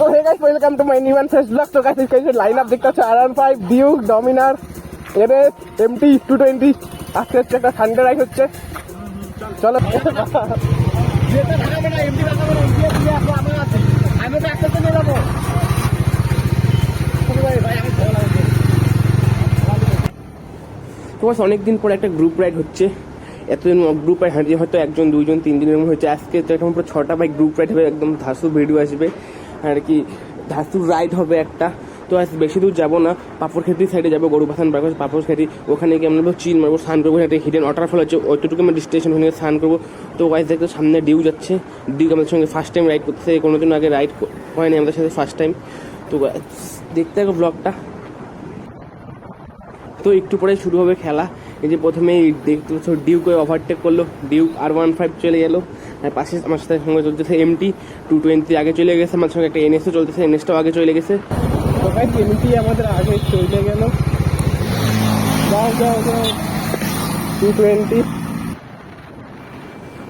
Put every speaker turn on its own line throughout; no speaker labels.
तो hey guys welcome to my new and fresh blog. तो guys इसका lineup देखতে হচ্ছে R15 Duke Dominar NS MT 220 আজকে হচ্ছে একটা সানডে রাইড হচ্ছে। চলো যেটা ভাড়া না এমটি ভাড়া করে এমটি দিয়ে আসো আমার আছে আমি তো একসাথে নিয়ে যাব। ভাই আমি ভালো লাগছে তোমার অনেকদিন পর একটা গ্রুপ রাইড হচ্ছে। এতদিন গ্রুপ রাইড হাঁটিয়ে হয়তো একজন দুইজন তিন দিনের মধ্যে হচ্ছে। আজকে তো এখন পুরো 6টা বাইক গ্রুপ রাইড হবে, একদম ধাসু ভিডিও আসবে আর কি, ধাসুর রাইড হবে একটা। তো আজ বেশি দূর যাবো না, পাপড়খেতি সাইডে যাবো, গরুপাথান বাইপাস পাপড়খেতি, ওখানে গিয়ে আমরা চিল মারবো, স্নান করবো। একটা হিডেন ওয়াটারফল হচ্ছে, ওইটুকু আমরা ডিস্টেশন ওখানে স্নান করবো। তো গাইস দেখতে সামনে ডিউ যাচ্ছে, ডিউ আমাদের সঙ্গে ফার্স্ট টাইম রাইড করতেছে, কোনোদিন আগে রাইড হয়নি আমাদের সাথে, ফার্স্ট টাইম। তো দেখতে থাকো ব্লগটা। তো একটু পরে শুরু হবে খেলা। এই যে প্রথমে দেখতে পাচ্ছ ডিউকে ওভারটেক করলো, ডিউক R15 চলে গেল, আর পাশে আমার সাথে সঙ্গে চলতেছে এমটি 220 আগে চলে গেছে, আমার সঙ্গে একটা এনএসও চলতেছে, এনএসটাও আগে চলে গেছে। তো ভাই এমটি আমাদের আগে চলে গেল, 220।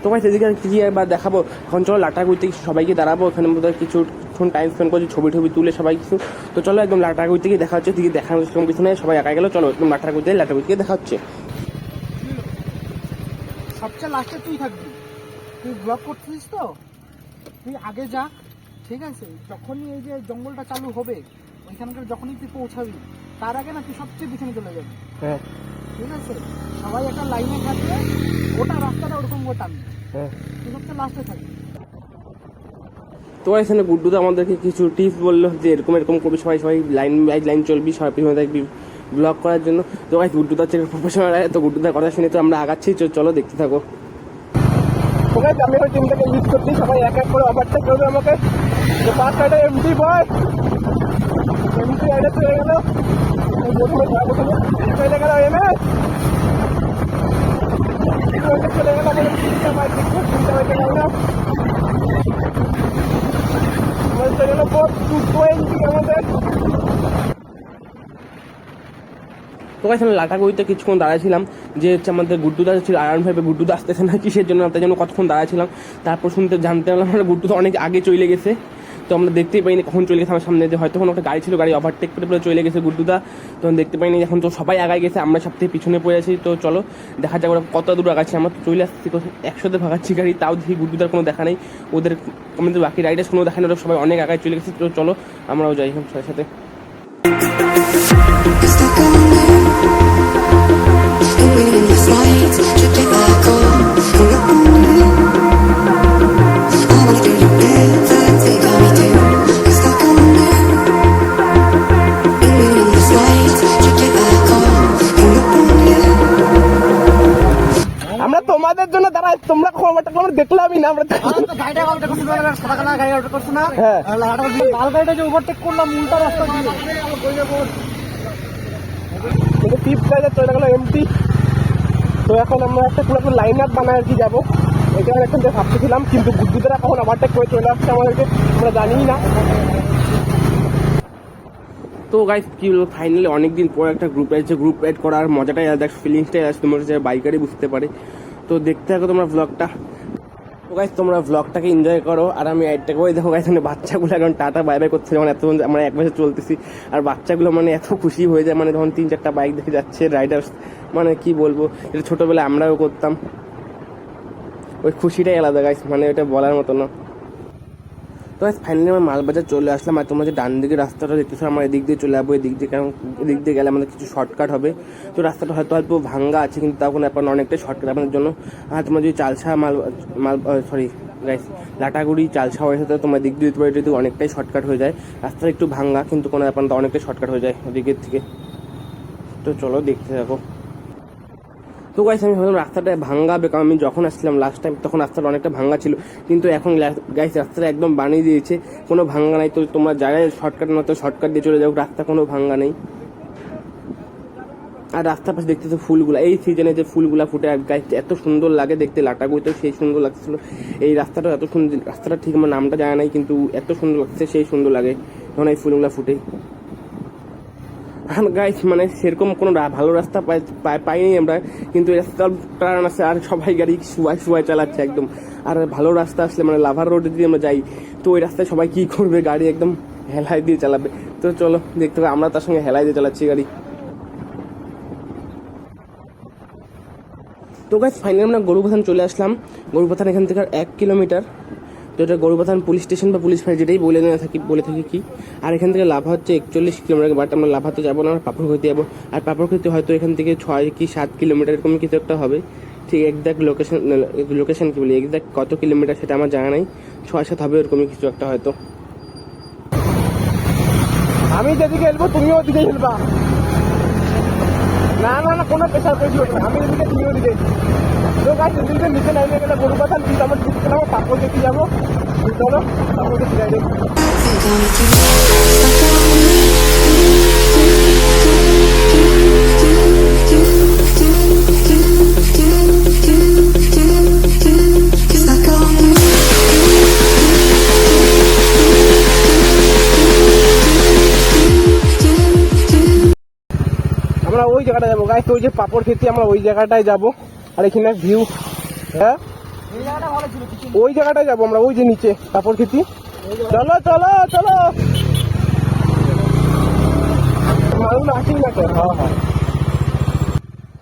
তো ভাই সেদিকে কি একবার দেখাবো। এখন চলো লাটাগুড়িতে সবাইকে দাঁড়াবো, ওখানে বোধহয় কিছুক্ষণ টাইম স্পেন্ড করছি, ছবি তুলে সবাই কিছু। তো চলো একদম লাটাগুড়ি থেকে দেখা হচ্ছে, দিকে দেখানোর কিছু নেই, সবাই একা গেলো। চলো একদম লাটাগুড়ি থেকে দেখা হচ্ছে।
সবচেয়ে লাস্টে তুই থাকবি, তুই ব্লগ করছিস তো, তুই আগে যা, ঠিক আছে? যখনই এই যে জঙ্গলটা চালু হবে ওইখানকার যখনই তুই পৌঁছাবি তার আগে না তুই সবচেয়ে পিছনে চলে যাবি,
হ্যাঁ
ঠিক আছে? সবাই একটা লাইনে থাকবে, ওটা রাস্তাটা ওরকম গোটাবি,
হ্যাঁ।
তুই সবচেয়ে লাস্টে থাকবি।
তো এখানে গুড্ডুদা আমাদেরকে কিছু টিপস বললো যে এরকম এরকম করবি, সবাই লাইন বাই লাইন চলবি, সবাই পিছনে থাকবি ব্লগ করার জন্য। তো ভাই গুড্ডুদা হচ্ছে প্রফেশনাল, তো গুড্ডুদার কথা শুনে তো আমরা আগাচ্ছি। চলো দেখতে থাকো। আমি ওই টিমটাকে লিড করছি, সবাই এক এক করে ওভারটেক করবে আমাকে। তো পাঁচ সাইডে এমটি বয়, এমটি রাইডে চলে গেল, চলে গেল এমএস চলে গেল, আমাদের তিনটা বাইক দেখবো, তিনটা বাইকে লাইন আপ চলে গেল 220 আমাদের। তো এখানে লাটাগুড়িতে কিছুক্ষণ দাঁড়াইছিলাম, যে হচ্ছে আমাদের গুড্ডুদা ছিল R15, গুড্ডুদা আসতেছে না কিসের জন্য, তার জন্য কতক্ষণ দাঁড়াইছিলাম। তারপর জানতে পারলাম আমরা গুড্ডুদা অনেক আগে চলে গেছে। তো আমরা দেখতেই পাইনি কখন চলে গেছে, আমার সামনে যে হয়তো কোনো একটা গাড়ি ছিল, গাড়ি ওভারটেক করে চলে গেছে গুড্ডুদা, তখন দেখতে পাইনি। এখন তো সবাই আগায় গেছে, আমরা সব থেকে পিছনে পড়ে আছি। তো চলো দেখা যাক ওরা কত দূর আগাচ্ছে। আমরা তো চলে আসছি 100তে ভাগাচ্ছি গাড়ি, তাও দেখি গুড্ডুদার কোনো দেখা নেই, ওদের আমাদের বাকি রাইডার্স কোনো দেখা নেই, ওরা সবাই অনেক আগায় চলে গেছে। তো চলো আমরাও যাই এখন সবার সাথে। আমরা তোমাদের জন্য দাঁড়াই, তোমরা খবরটা আমরা দেখলামই না। আমরা
গাড়িটা অর্ডার করছি না, সাদা কালার গাড়ি অর্ডার করছি না,
হ্যাঁ
লাল গাড়িটা যে ওভারটেক করলাম উল্টা রাস্তা দিয়ে,
টিপ গাড়ি চলে গেল এমটি। তো এখন আমরা একটা পুরো লাইন আপ বানায় আর কি যাবো, এটা এখন যে ভাবতেছিলাম, কিন্তু বুদ্ধিদারা কখন ওভারটেক করে চলে আসছে আমাদেরকে আমরা জানিই না। তো গাইস কি বলবো, ফাইনালি অনেকদিন পর একটা গ্রুপ রাইড করার মজাটাই আলাদা, ফিলিংসটাই আছে, তোমরা যে বাইকারই বুঝতে পারে। তো দেখতে থাকো তোমরা ব্লগটা। তো গাইস তোমরা ব্লগটাকে এনজয় করো, আর আমি রাইডটাকে ওই দেখো গাইস, মানে বাচ্চাগুলো এখন টাটা বাই বাই করছে, যখন এত আমরা এক বছর চলতেছি, আর বাচ্চাগুলো মানে এত খুশি হয়ে যায়, মানে যখন 3-4টা বাইক দেখে যাচ্ছে রাইডার্স, মানে কি বলবো, এটা ছোটবেলায় আমরাও করতাম, ওই খুশিটাই আলাদা গাইস, মানে এটা বলার মতো না। তো ফাইনালি আমরা মালবাজার চলে আসলাম, আর তোমরা যে ডান দিকে রাস্তাটা দেখতেছো, আমরা এদিক দিয়ে চলে যাবো, এদিক দিয়ে, কারণ এদিক দিয়ে গেলে আমাদের কিছু শর্টকাট হবে। তো রাস্তাটা হয়তো অল্প ভাঙ্গা আছে, কিন্তু তখন এখন অনেকটাই শর্টকাট আপনাদের জন্য। আর তোমরা যদি লাটাগুড়ি চালসা হয়ে সাথে তোমার দিক দিয়ে যদি অনেকটাই শর্টকাট হয়ে যায়, রাস্তাটা একটু ভাঙ্গা, কিন্তু কোনো ব্যাপার না, অনেকটাই শর্টকাট হয়ে যায় ওদিকের থেকে। তো চলো দেখতে থাকো। তো গাইস আমি ভাবলাম রাস্তাটা ভাঙ্গা হবে, কারণ আমি যখন আসছিলাম লাস্ট টাইম তখন রাস্তাটা অনেকটা ভাঙ্গা ছিল, কিন্তু এখন গাইস রাস্তাটা একদম বানিয়ে দিয়েছে, কোনো ভাঙ্গা নাই। তো তোমরা যারা শর্টকাট না তো শর্টকাট দিয়ে চলে যাও, রাস্তা কোনো ভাঙ্গা নেই। আর রাস্তার পাশে দেখতেছো ফুলগুলা, এই সিজনে যে ফুলগুলা ফুটে, আর গাইস এত সুন্দর লাগে দেখতে, লাটাগুড়িতেও সেই সুন্দর লাগছিল। এই রাস্তাটা এত সুন্দর, রাস্তাটা ঠিক আমার নামটা জানা নাই, কিন্তু এত সুন্দর লাগছে, সেই সুন্দর লাগে যখন এই ফুলগুলা ফুটে। এখন গাইস মানে সেরকম কোনো ভালো রাস্তা পাইনি আমরা, কিন্তু এই রাস্তা টার্ন আছে আর সবাই গাড়ি শুয়ায় চালাচ্ছে একদম। আর ভালো রাস্তা আসলে মানে লাভার রোডে যদি আমরা যাই তো ওই রাস্তায় সবাই কি করবে, গাড়ি একদম হেলাই দিয়ে চালাবে। তো চলো দেখতে হবে, আমরা তার সঙ্গে হেলাই দিয়ে চালাচ্ছি গাড়ি। তো গাইস ফাইনালি আমরা গরুবাথান চলে আসলাম। গরুবাথান এখান থেকে 1 কিলোমিটার। তো এটা গরুবাথান পুলিশ স্টেশন বা পুলিশ ফাঁড়ি যেটাই বলে থাকি কি। আর এখান থেকে লাভা হচ্ছে 41 কিলোমিটার, বাট আমরা লাভাতে যাবো না, আমরা পাপড়খুঁতি যাবো। আর পাপড়খুঁতি হয়তো এখান থেকে 6 কি 7 কিলোমিটার এরকম কিছু একটা হবে। ঠিক এক্সাক্ট লোকেশন কি বলি, এক্সাক্ট কত কিলোমিটার সেটা আমার জানা নাই, 6-7 হবে এরকমই কিছু একটা হয়তো। আমি যেদিকে খেলবো তুমিও ওদিকে খেলবা। না না না, কোনো প্রেশার করবো না, আমি এদিকে তুমি ওদিকে। তো গাছ এদিকে নিচে নামে গেলে গরুবাথান, কিন্তু আমার ঠিক আমার পাপড়খুঁতি যাবো। চলো পাপড়খুঁতি যাই। আমরা ওই জায়গাটায় যাবো গাইস, ওই যে পাপড় খেতে আমরা ওই জায়গাটায় যাবো। আর এখানে ভিউ, হ্যাঁ ওই জায়গাটায় যাবো আমরা, ওই যে নিচে পাপড় খেতি। চলো চলো চলো,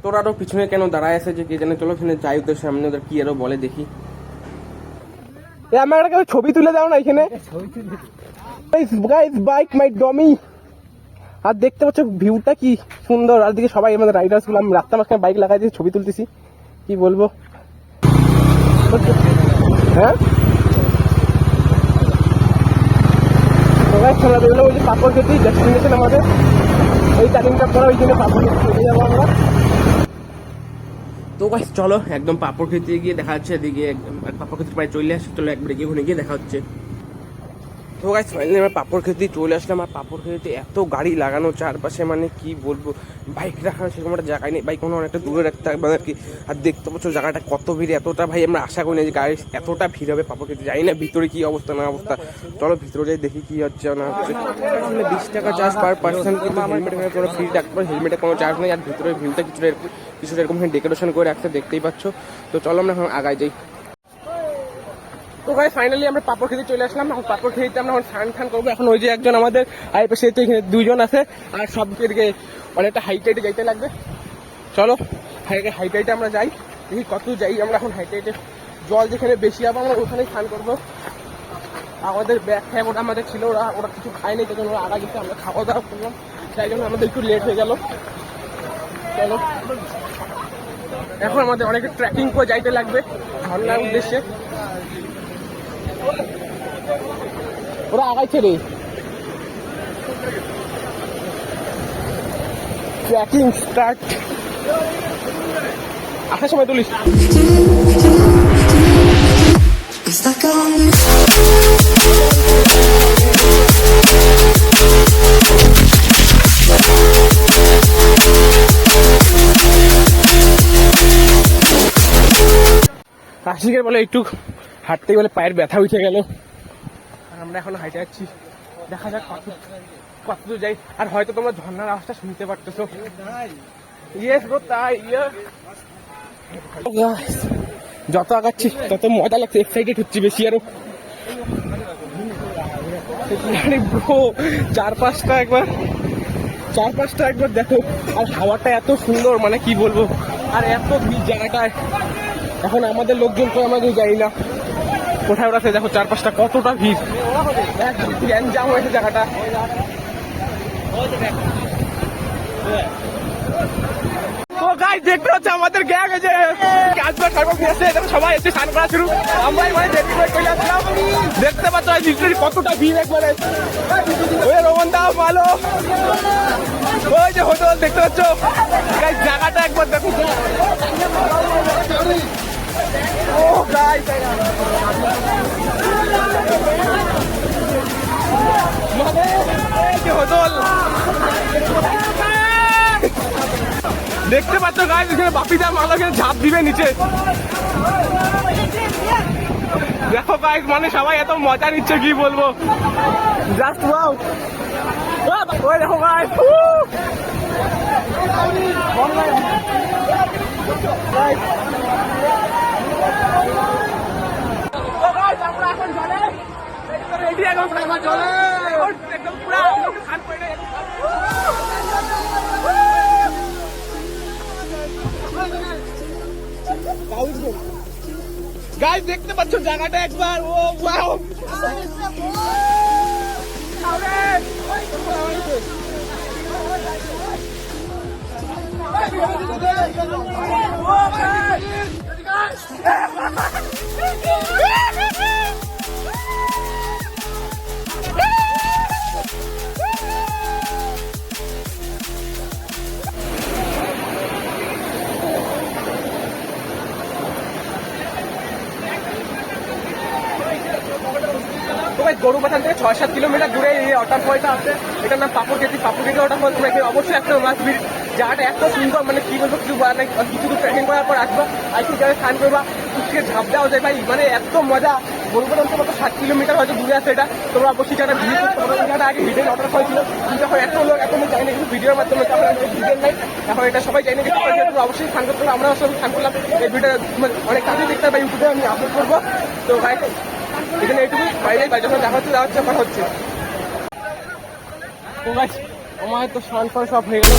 তোরা আরো পিছনে কেন দাঁড়ায় আছে যে কে জানে, চলো ওখানে যাই ওদের সামনে, ওদের কি আরো বলে দেখি। আমার একটা ছবি তুলে দাও না এখানে, বাইক মাই ডমি। আর দেখতে পাচ্ছ ভিউটা কি সুন্দর, আর দিকে সবাই আমাদের রাইডার্স গুলো, আমি রাস্তা মাঝখানে বাইক লাগাই দিয়ে ছবি তুলতেছি, কি বলবো। হ্যাঁ ওই যে পাপড় খেতে ডেস্টিনেশন আমাদের, এই টাইমিংটা পরে ওই জন্য পাপড় খেতে চলে যাবো আমরা। তো গাইস চলো একদম পাপড় খেতে গিয়ে দেখা যাচ্ছে, এদিকে পাপড় খেতে প্রায় চলে আসছে, চলো একবার গিয়ে ওখানে গিয়ে দেখা হচ্ছে। তো গাইস ফাইনালি আমরা পাপড় খেতে চলে আসলাম। আর পাপড় খেতে এত গাড়ি লাগানো চারপাশে, মানে কি বলবো, বাইক রাখার সেরকম একটা জায়গায় নেই, বাইক কোনো অনেকটা দূরে রাখতে হবে আর কি। আর দেখতে পাচ্ছ জায়গাটা কত ভিড়, এতটা ভাই আমরা আশা করি না যে গাড়ি এতটা ভিড় হবে পাপড় খেতে। জানি না ভিতরে কি অবস্থা না অবস্থা, চলো ভিতরে যাই দেখি কি হচ্ছে না হচ্ছে। 20 টাকা চার্জ পার পার্সন, কিন্তু হেলমেট কোনো ফ্রি রাখতে পারে, হেলমেটে কোনো চার্জ নেই। আর ভিতরে ভিউটা কিছুটা এরকম ডেকোরেশন করে রাখতে দেখতেই পাচ্ছ। তো চলো আমরা এখন আগায় যাই। তো গাইস ফাইনালি আমরা পাপড় খেতে চলে আসলাম। এখন পাপড় খেতে আমরা স্নান করবো। এখন ওই যে একজন আমাদের আইপাশে তো এখানে 2জন আছে, আর সব দিকে অনেকটা হাইটাইটে যাইতে লাগবে। চলো হাইটাইটে আমরা যাই, দেখি কত যাই আমরা এখন হাইটাইটে। জল যেখানে বেশি হবে আমরা ওখানেই স্নান করবো। আমাদের ব্যাগ ফ্যাগ ওটা আমাদের ছিল, ওরা কিছু খায়নি, তখন ওরা আগা গেছে, আমরা খাওয়া দাওয়া করলাম, তাই জন্য আমাদের একটু লেট হয়ে গেল। চলো এখন আমাদের অনেক ট্রেকিং করে যাইতে লাগবে ঝর্ণার উদ্দেশ্যে। ওরা আগাইছে রে, ট্রেকিং স্টার্ট। আসার সময় তুলিস। আশিকের বলে একটু হাঁটতেই বলে পায়ের ব্যথা উঠে গেল, আর আমরা এখন হাইটে যাচ্ছি। দেখা যাক কত দূর যাই। আর হয়তো তোমরা ঝর্ণার আওয়াজটা শুনতে পারতেছো। ইয়েস গো তাই, যত আগাচ্ছি তত মজা লাগছে, এক্সাইটেড হচ্ছি বেশি আরো। চারপাশটা একবার দেখো, আর হাওয়াটা এত সুন্দর, মানে কি বলবো। আর এত ভিড় জায়গাটায়, এখন আমাদের লোকজন তো আমাদের যাই না কোথায় ওরা, দেখো চারপাশটা কতটা ভিড়, জ্যাম হয়েছে জায়গাটা। তো গাইস দেখতে হচ্ছে আমাদের গ্যাং আছে, সবাই এসে স্নান করা শুরু, আমরাই মানে দেরি করে চলে আসলাম। দেখতে পাচ্ছ কতটা ভিড় একবারে। ওই রোমন দা ভালো, ওই যে হোটেল দেখতে পাচ্ছ, জায়গাটা একবার দেখো। ও গাইস হোটেল দেখতে পাচ্ছ গাইস, এখানে বাপিদা মালা ঝাঁপ দিবে নিচে। দেখো গাইস, মানে সবাই এত মজা নিচ্ছে কি বলবো, জাস্ট ওয়াও। ওই দেখো গাইস আমরা এখন জলে রেডি এখন জলে একদম পুরা খান পড়ে গাইস দেখতে পাচ্ছ জায়গাটা একবার ও ওয়াও গরুবাথান থেকে 6-7 কিলোমিটার দূরে এই ওয়াটারফলটা আছে। এটার নাম পাপড়কেতি ওয়াটারফল। তোমরা এখানে অবশ্যই একটা মাছ ভিড়, জায়গাটা এত সুন্দর, মানে কি বলবো কিছু বলার নাই। কিছু দূর ট্রেকিং করার পর আসবা, আইসি জায়গায় স্নান করবা, কুচিকে ঝাঁপ দেওয়া যায় ভাই, মানে এত মজা। গরুবাথান থেকে মতো 7 কিলোমিটার হয়তো দূরে আছে এটা। তোমরা অবশ্যই জায়গাটা ভিড় করতে পারো। জায়গাটা আগে ভিডিও ওয়াটারফল ছিল, কিন্তু এখন এত লোক এত জানি না, কিন্তু ভিডিওর মাধ্যমে ভিডিও নাই এখন এটা সবাই জানি না। তোমরা অবশ্যই স্নান করতে পারো, আমরা সবাই স্নান করলাম। এই ভিডিও অনেক কাজে দেখতে পাই, ইউটিউবে আমি আপলোড করবো। তো ভাই এখানে এইটুকু বাইরে যখন দেখা হচ্ছে আমার হচ্ছে। তো গাইস আমার তো স্নান করা সব হয়ে গেল।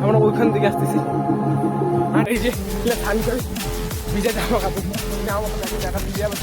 আমরা ওইখান থেকে আসতেছি, আর এই যে স্নান করে ভিজে জামা কাপড় দেখা দিয়ে আবার